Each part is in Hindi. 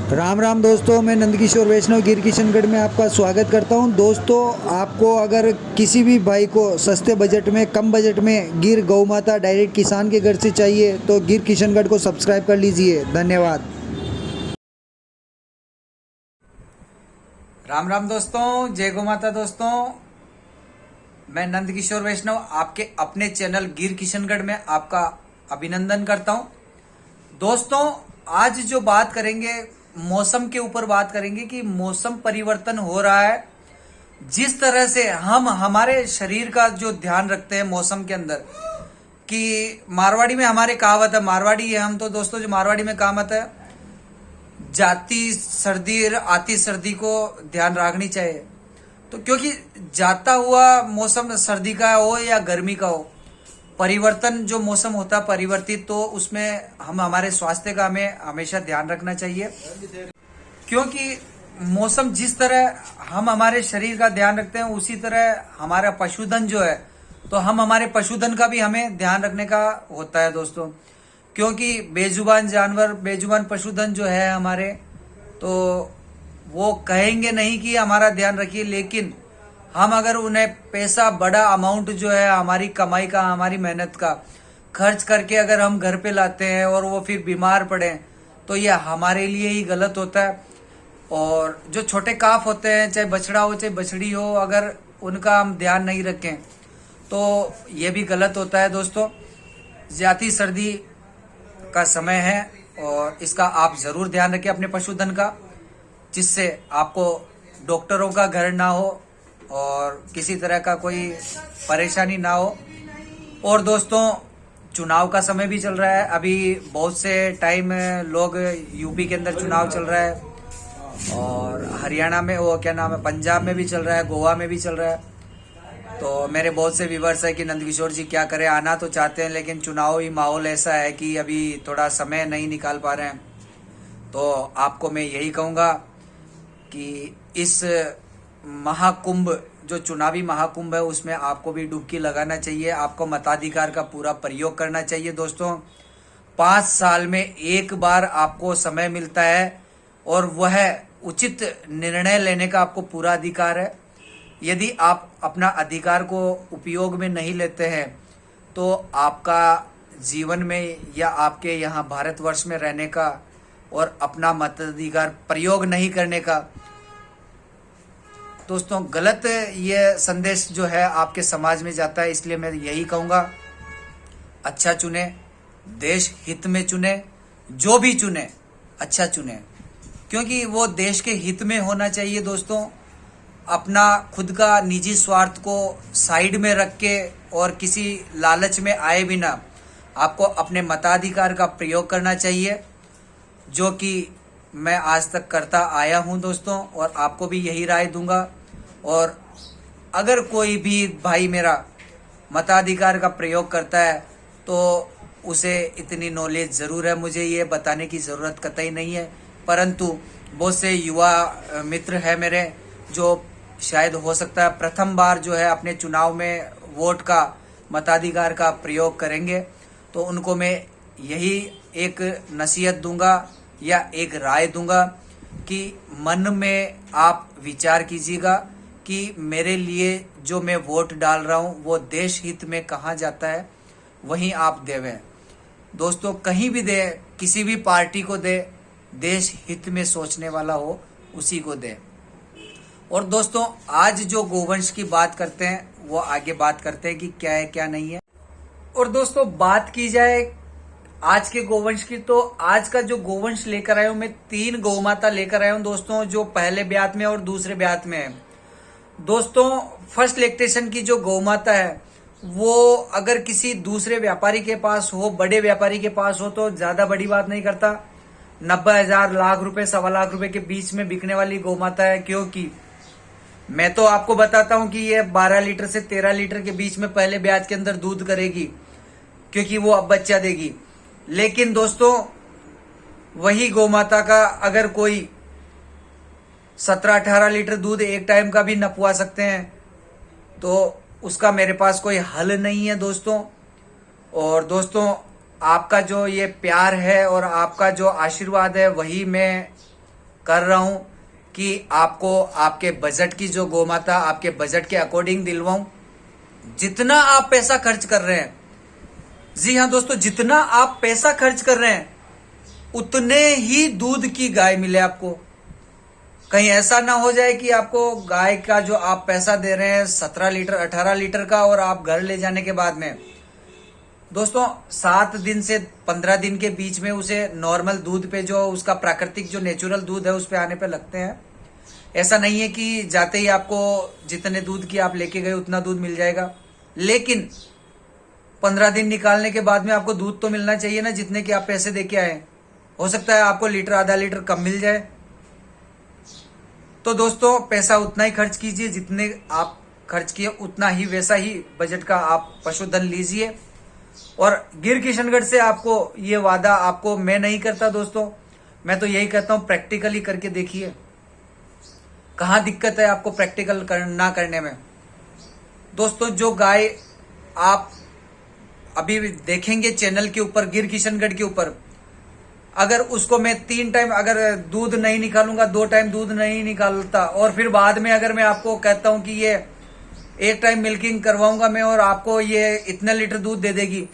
राम राम दोस्तों, मैं नंदकिशोर वैष्णव गिर किशनगढ़ में आपका स्वागत करता हूं। दोस्तों, आपको अगर किसी भी भाई को सस्ते बजट में, कम बजट में गिर गौ माता डायरेक्ट किसान के घर से चाहिए तो गिर किशनगढ़ को सब्सक्राइब कर लीजिए। धन्यवाद। राम राम दोस्तों, जय गौ माता दोस्तों। मैं नंदकिशोर वैष्णव आपके अपने चैनल गिर किशनगढ़ में आपका अभिनंदन करता हूं। दोस्तों, आज जो बात करेंगे मौसम के ऊपर बात करेंगे कि मौसम परिवर्तन हो रहा है। जिस तरह से हम हमारे शरीर का जो ध्यान रखते हैं मौसम के अंदर, कि मारवाड़ी में हमारे कहावत है, मारवाड़ी है हम तो दोस्तों, जो मारवाड़ी में कहावत है, जाती सर्दी आती सर्दी को ध्यान रखनी चाहिए। तो क्योंकि जाता हुआ मौसम सर्दी का हो या गर्मी का हो, परिवर्तन जो मौसम होता है परिवर्तित, तो उसमें हम हमारे स्वास्थ्य का हमें हमेशा ध्यान रखना चाहिए। क्योंकि मौसम जिस तरह हम हमारे शरीर का ध्यान रखते हैं, उसी तरह हमारा पशुधन जो है, तो हम हमारे पशुधन का भी हमें ध्यान रखने का होता है दोस्तों। क्योंकि बेजुबान जानवर, बेजुबान पशुधन जो है हमारे, तो वो कहेंगे नहीं कि हमारा ध्यान रखिए, लेकिन हम अगर उन्हें पैसा, बड़ा अमाउंट जो है हमारी कमाई का, हमारी मेहनत का खर्च करके अगर हम घर पे लाते हैं और वो फिर बीमार पड़े, तो ये हमारे लिए ही गलत होता है। और जो छोटे काफ होते हैं, चाहे बछड़ा हो चाहे बछड़ी हो, अगर उनका हम ध्यान नहीं रखें तो ये भी गलत होता है दोस्तों। ज्यादा सर्दी का समय है और इसका आप जरूर ध्यान रखें अपने पशुधन का, जिससे आपको डॉक्टरों का घर ना हो और किसी तरह का कोई परेशानी ना हो। और दोस्तों, चुनाव का समय भी चल रहा है। अभी बहुत से टाइम लोग यूपी के अंदर चुनाव चल रहा है, और हरियाणा में, वो क्या नाम है, पंजाब में भी चल रहा है, गोवा में भी चल रहा है। तो मेरे बहुत से व्यूवर्स है कि नंदकिशोर जी क्या करें, आना तो चाहते हैं लेकिन चुनावी माहौल ऐसा है कि अभी थोड़ा समय नहीं निकाल पा रहे हैं। तो आपको मैं यही कहूँगा कि इस महाकुंभ, जो चुनावी महाकुंभ है, उसमें आपको भी डुबकी लगाना चाहिए। आपको मताधिकार का पूरा प्रयोग करना चाहिए दोस्तों। 5 साल में एक बार आपको समय मिलता है और वह उचित निर्णय लेने का आपको पूरा अधिकार है। यदि आप अपना अधिकार को उपयोग में नहीं लेते हैं, तो आपका जीवन में या आपके यहाँ भारतवर्ष में रहने का और अपना मताधिकार प्रयोग नहीं करने का दोस्तों गलत ये संदेश जो है आपके समाज में जाता है। इसलिए मैं यही कहूँगा, अच्छा चुने, देश हित में चुने, जो भी चुने अच्छा चुने, क्योंकि वो देश के हित में होना चाहिए दोस्तों। अपना खुद का निजी स्वार्थ को साइड में रख के और किसी लालच में आए बिना आपको अपने मताधिकार का प्रयोग करना चाहिए, जो कि मैं आज तक करता आया हूं दोस्तों, और आपको भी यही राय दूंगा। और अगर कोई भी भाई मेरा मताधिकार का प्रयोग करता है तो उसे इतनी नॉलेज ज़रूर है, मुझे ये बताने की ज़रूरत कतई नहीं है। परंतु बहुत से युवा मित्र हैं मेरे, जो शायद हो सकता है प्रथम बार जो है अपने चुनाव में वोट का, मताधिकार का प्रयोग करेंगे, तो उनको मैं यही एक नसीहत दूंगा या एक राय दूंगा कि मन में आप विचार कीजिएगा कि मेरे लिए जो मैं वोट डाल रहा हूं वो देश हित में कहाँ जाता है, वहीं आप देवें दोस्तों। कहीं भी दे, किसी भी पार्टी को दे, देश हित में सोचने वाला हो उसी को दे। और दोस्तों, आज जो गोवंश की बात करते हैं वो आगे बात करते हैं कि क्या है क्या नहीं है। और दोस्तों, बात की जाए आज के गोवंश की, तो आज का जो गोवंश लेकर आया हूं मैं, 3 गौ माता लेकर आया हूं दोस्तों, जो पहले ब्यात में और दूसरे ब्यात में है दोस्तों। फर्स्ट लैक्टेशन की जो गौ माता है, वो अगर किसी दूसरे व्यापारी के पास हो, बड़े व्यापारी के पास हो, तो ज्यादा बड़ी बात नहीं करता, 90,000 लाख रुपए, 1.25 लाख के बीच में बिकने वाली गौ माता है। क्योंकि मैं तो आपको बताता हूं कि ये 12 लीटर से 13 लीटर के बीच में पहले ब्याज के अंदर दूध करेगी, क्योंकि वो अब बच्चा देगी। लेकिन दोस्तों, वही गौ माता का अगर कोई 17-18 लीटर दूध एक टाइम का भी नपवा सकते हैं, तो उसका मेरे पास कोई हल नहीं है दोस्तों। और दोस्तों, आपका जो ये प्यार है और आपका जो आशीर्वाद है, वही मैं कर रहा हूं कि आपको आपके बजट की जो गौ माता आपके बजट के अकॉर्डिंग दिलवाऊं। जितना आप पैसा खर्च कर रहे हैं, जी हाँ दोस्तों, जितना आप पैसा खर्च कर रहे हैं उतने ही दूध की गाय मिले आपको। कहीं ऐसा ना हो जाए कि आपको गाय का जो आप पैसा दे रहे हैं 17 लीटर 18 लीटर का, और आप घर ले जाने के बाद में दोस्तों 7 दिन से 15 दिन के बीच में उसे नॉर्मल दूध पे, जो उसका प्राकृतिक जो नेचुरल दूध है उस पे आने पे लगते हैं। ऐसा नहीं है कि जाते ही आपको जितने दूध की आप लेके गए उतना दूध मिल जाएगा, लेकिन 15 दिन निकालने के बाद में आपको दूध तो मिलना चाहिए ना, जितने के आप पैसे दे के आए। हो सकता है आपको लीटर आधा लीटर कम मिल जाए। तो दोस्तों पैसा उतना ही खर्च कीजिए, जितने आप खर्च किए उतना ही वैसा ही बजट का आप पशुधन लीजिए। और गिर किशनगढ़ से आपको ये वादा आपको मैं नहीं करता दोस्तों, मैं तो यही कहता हूं प्रैक्टिकली करके देखिए। कहां दिक्कत है आपको प्रैक्टिकल ना करने में। दोस्तों जो गाय आप अभी देखेंगे चैनल के ऊपर गिर किशनगढ़ के ऊपर, अगर उसको मैं 3 टाइम अगर दूध नहीं निकालूंगा, 2 टाइम दूध नहीं निकालता, और फिर बाद में अगर मैं आपको कहता हूं कि ये 1 टाइम मिल्किंग करवाऊंगा मैं और आपको ये इतना लीटर दूध दे देगी,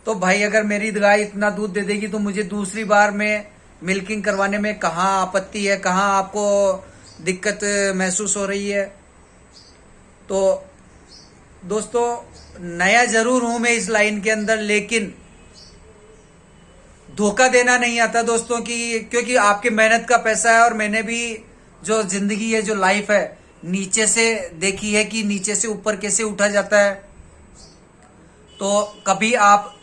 तो भाई अगर मेरी गाय इतना दूध दे देगी तो मुझे दूसरी बार में मिल्किंग करवाने में कहाँ आपत्ति है, कहाँ आपको दिक्कत महसूस हो रही है। तो दोस्तों नया जरूर हूं मैं इस लाइन के अंदर, लेकिन धोखा देना नहीं आता दोस्तों की, क्योंकि आपकी मेहनत का पैसा है। और मैंने भी जो जिंदगी है, जो लाइफ है, नीचे से देखी है कि नीचे से ऊपर कैसे उठा जाता है। तो कभी आप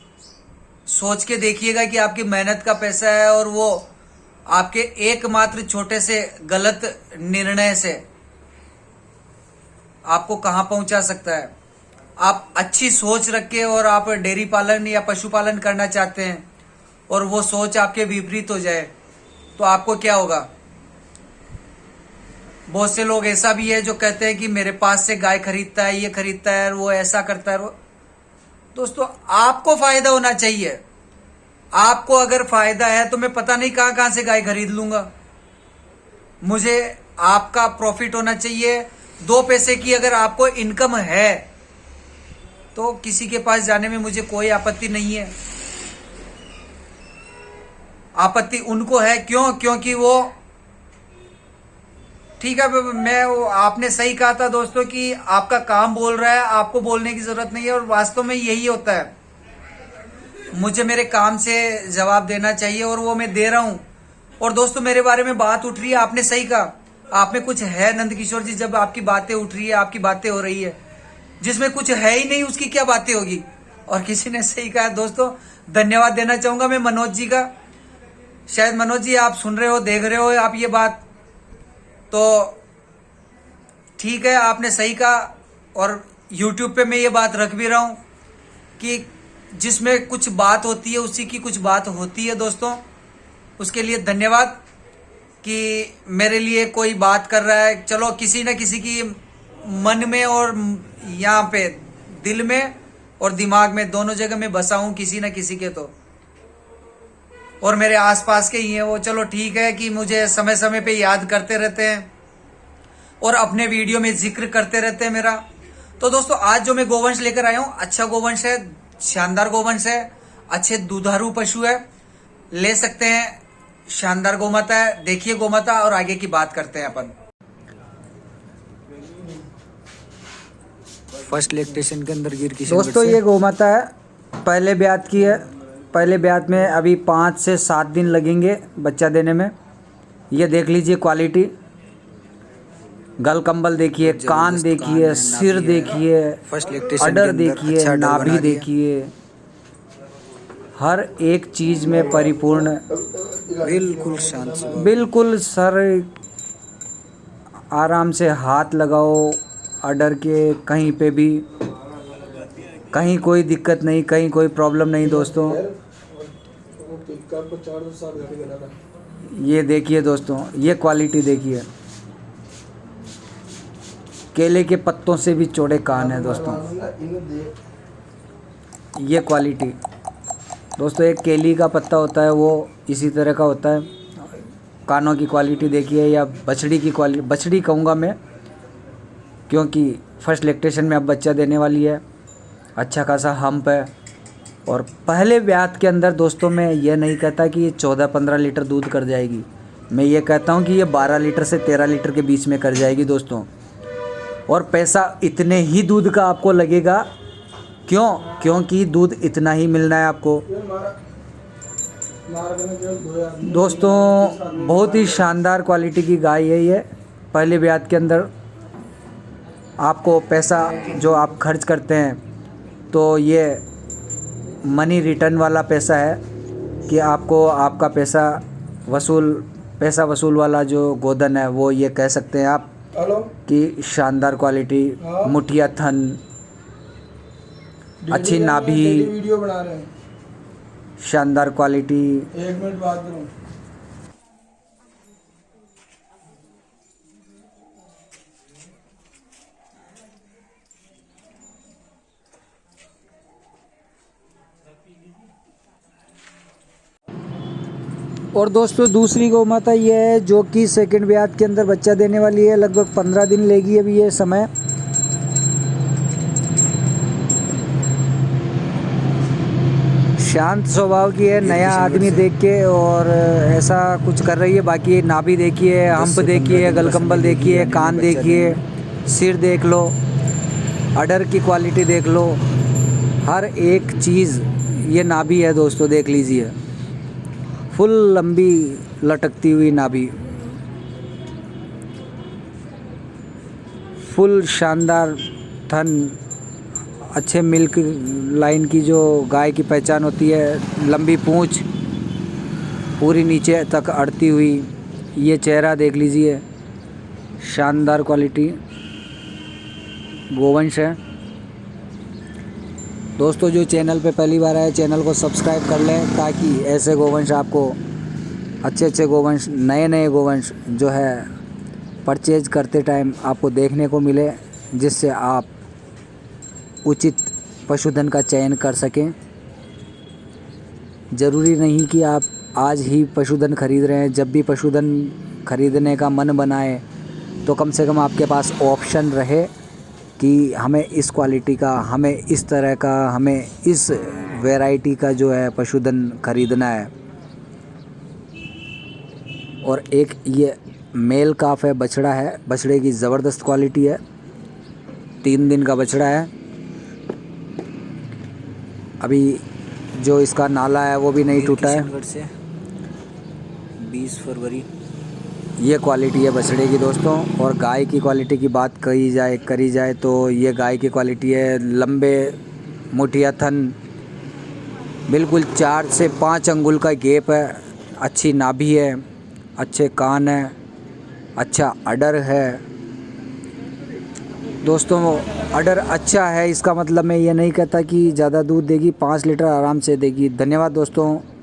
सोच के देखिएगा कि आपकी मेहनत का पैसा है और वो आपके एकमात्र छोटे से गलत निर्णय से आपको कहां पहुंचा सकता है। आप अच्छी सोच रख के और आप डेयरी पालन या पशुपालन करना चाहते हैं और वो सोच आपके विपरीत हो जाए तो आपको क्या होगा। बहुत से लोग ऐसा भी है जो कहते हैं कि मेरे पास से गाय खरीदता है, ये खरीदता है, वो ऐसा करता है। दोस्तों आपको फायदा होना चाहिए। आपको अगर फायदा है तो मैं पता नहीं कहां कहां से गाय खरीद लूंगा। मुझे आपका प्रॉफिट होना चाहिए। 2 पैसे की अगर आपको इनकम है तो किसी के पास जाने में मुझे कोई आपत्ति नहीं है। आपत्ति उनको है, क्यों? क्योंकि वो ठीक है, मैं आपने सही कहा था दोस्तों कि आपका काम बोल रहा है, आपको बोलने की जरूरत नहीं है, और वास्तव में यही होता है। मुझे मेरे काम से जवाब देना चाहिए और वो मैं दे रहा हूं। और दोस्तों मेरे बारे में बात उठ रही है, आपने सही कहा, आप में कुछ है नंदकिशोर जी। जब आपकी बातें उठ रही है, आपकी बातें हो रही है, जिसमें कुछ है ही नहीं उसकी क्या बातें होगी। और किसी ने सही कहा दोस्तों, धन्यवाद देना चाहूंगा मैं मनोज जी का। शायद मनोज जी आप सुन रहे हो, देख रहे हो आप ये बात, तो ठीक है, आपने सही कहा। और YouTube पे मैं ये बात रख भी रहा हूं कि जिसमें कुछ बात होती है उसी की कुछ बात होती है दोस्तों। उसके लिए धन्यवाद कि मेरे लिए कोई बात कर रहा है। चलो किसी न किसी की मन में और यहाँ पे दिल में और दिमाग में दोनों जगह में बसा हूं किसी न किसी के, तो और मेरे आसपास के ही हैं वो। चलो ठीक है कि मुझे समय समय पे याद करते रहते हैं और अपने वीडियो में जिक्र करते रहते हैं मेरा। तो दोस्तों आज जो मैं गोवंश लेकर आया हूं, अच्छा गोवंश है, शानदार गोवंश है, अच्छे दुधारू पशु है, ले सकते हैं, शानदार गोमाता है। देखिए गोमाता और आगे की बात करते हैं अपन। फर्स्ट लैक्टेशन के अंदर गिर किशनगढ़ दोस्तों ये गोमाता है, पहले ब्यात की है। पहले ब्यात में अभी 5 से 7 दिन लगेंगे बच्चा देने में। ये देख लीजिए क्वालिटी, गल कंबल देखिए, कान देखिए, सिर देखिए, अडर देखिए, नाभि देखिए, हर एक चीज में परिपूर्ण, बिल्कुल शांत, बिल्कुल सर आराम से हाथ लगाओ अडर के, कहीं पे भी कहीं कोई दिक्कत नहीं, कहीं कोई प्रॉब्लम नहीं दोस्तों। ये देखिए दोस्तों, ये क्वालिटी देखिए, केले के पत्तों से भी चौड़े कान है दोस्तों। ये क्वालिटी दोस्तों, एक केली का पत्ता होता है वो इसी तरह का होता है, कानों की क्वालिटी देखिए, या बछड़ी की क्वालिटी, बछड़ी कहूँगा मैं क्योंकि फर्स्ट लैक्टेशन में अब बच्चा देने वाली है। अच्छा खासा हम्प है। और पहले ब्यात के अंदर दोस्तों मैं ये नहीं कहता कि ये 14-15 लीटर दूध कर जाएगी, मैं ये कहता हूँ कि ये 12 लीटर से 13 लीटर के बीच में कर जाएगी दोस्तों। और पैसा इतने ही दूध का आपको लगेगा, क्योंकि दूध इतना ही मिलना है आपको दोस्तों। बहुत ही शानदार क्वालिटी की गाय है ये। पहले ब्यात के अंदर आपको पैसा जो आप खर्च करते हैं तो ये मनी रिटर्न वाला पैसा है कि आपको आपका पैसा वसूल वाला जो गोदन है वो ये कह सकते हैं आप कि शानदार क्वालिटी, मुठिया थन, अच्छी नाभि, वीडियो बना रहे हैं, शानदार क्वालिटी। 1 मिनट बात करूं। और दोस्तों दूसरी गौ माता ये है जो कि सेकंड ब्यात के अंदर बच्चा देने वाली है। लगभग 15 दिन लेगी अभी ये समय। शांत स्वभाव की है, नया आदमी देख के और ऐसा कुछ कर रही है। बाकी नाभि देखिए, हम्प देखिए, गलकंबल देखिए, कान देखिए, सिर देख लो, अडर की क्वालिटी देख लो, हर एक चीज़ ये नाभि है दोस्तों, देख लीजिए। फुल लंबी लटकती हुई नाभि, फुल शानदार थन, अच्छे मिल्क लाइन की जो गाय की पहचान होती है। लंबी पूंछ पूरी नीचे तक अड़ती हुई, ये चेहरा देख लीजिए, शानदार क्वालिटी गोवंश है दोस्तों। जो चैनल पे पहली बार आए चैनल को सब्सक्राइब कर लें ताकि ऐसे गोवंश आपको, अच्छे गोवंश, नए गोवंश जो है परचेज करते टाइम आपको देखने को मिले, जिससे आप उचित पशुधन का चयन कर सकें। ज़रूरी नहीं कि आप आज ही पशुधन खरीद रहे हैं। जब भी पशुधन खरीदने का मन बनाए तो कम से कम आपके पास ऑप्शन रहे कि हमें इस क्वालिटी का, हमें इस तरह का, हमें इस वैरायटी का जो है पशुधन खरीदना है। और एक ये मेल काफ है, बछड़ा है, बछड़े की ज़बरदस्त क्वालिटी है, 3 दिन का बछड़ा है। अभी जो इसका नाला है वो भी नहीं टूटा है। से 20 फरवरी ये क्वालिटी है बछड़े की दोस्तों। और गाय की क्वालिटी की बात करी जाए तो ये गाय की क्वालिटी है, लंबे मुठिया थन, बिल्कुल 4 से 5 अंगुल का गैप है, अच्छी नाभि है, अच्छे कान है, अच्छा अडर है दोस्तों। अडर अच्छा है, इसका मतलब मैं ये नहीं कहता कि ज़्यादा दूध देगी, 5 लीटर आराम से देगी। धन्यवाद दोस्तों।